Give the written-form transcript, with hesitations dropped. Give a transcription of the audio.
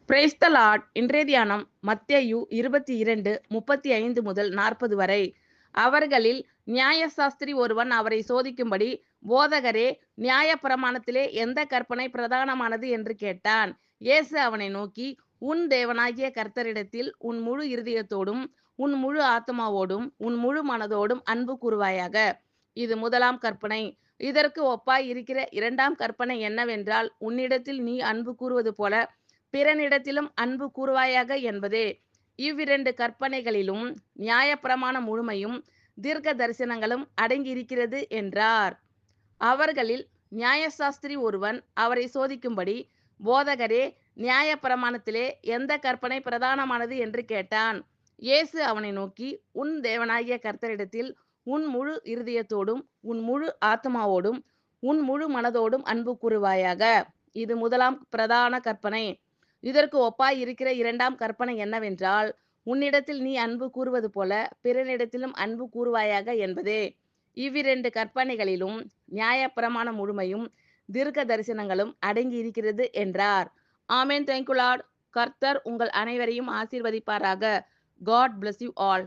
Praise the Lord. இன்றைய தியானம் மத்தேயு 22:35 முதல் 40 வரை. அவர்களில் நியாயசாஸ்திரி ஒருவன் அவரை சோதிக்கும்படி, போதகரே, நியாயப்பிரமாணத்திலே எந்த கற்பனை பிரதானமானது என்று கேட்டான். இயேசு அவனை நோக்கி, உன் தேவனாகிய கர்த்தரிடத்தில் உன் முழு இருதயத்தோடும் உன் முழு ஆத்துமாவோடும் உன் முழு மனதோடும் அன்பு கூறுவாயாக. இது முதலாம் கற்பனை. இதற்கு ஒப்பாய் இருக்கிற இரண்டாம் கற்பனை என்னவென்றால், உன்னிடத்தில் நீ அன்பு கூறுவது போல பிறனிடத்திலும் அன்பு கூறுவாயாக என்பதே. இவ்விரண்டு கற்பனைகளிலும் நியாயப்பிரமாண முழுமையும் தீர்க்க தரிசனங்களும் அடங்கியிருக்கிறது என்றார். அவர்களில் நியாயசாஸ்திரி ஒருவன் அவரை சோதிக்கும்படி, போதகரே, நியாயப்பிரமாணத்திலே எந்த கற்பனை பிரதானமானது என்று கேட்டான். இயேசு அவனை நோக்கி, உன் தேவனாகிய கர்த்தரிடத்தில் உன் முழு இருதயத்தோடும் உன் முழு ஆத்மாவோடும் உன் முழு மனதோடும் அன்பு கூறுவாயாக. இது முதலாம் பிரதான கற்பனை. இதற்கு ஒப்பாய் இருக்கிற இரண்டாம் கற்பனை என்னவென்றால், உன்னிடத்தில் நீ அன்பு கூறுவது போல பிறனிடத்திலும் அன்பு கூறுவாயாக என்பதே. இவ்விரண்டு கற்பனைகளிலும் நியாயப்பிரமாண முழுமையும் தீர்க்க தரிசனங்களும் அடங்கி இருக்கிறது என்றார். ஆமென். Thank you Lord. கர்த்தர் உங்கள் அனைவரையும் ஆசீர்வதிப்பாராக. God bless you all.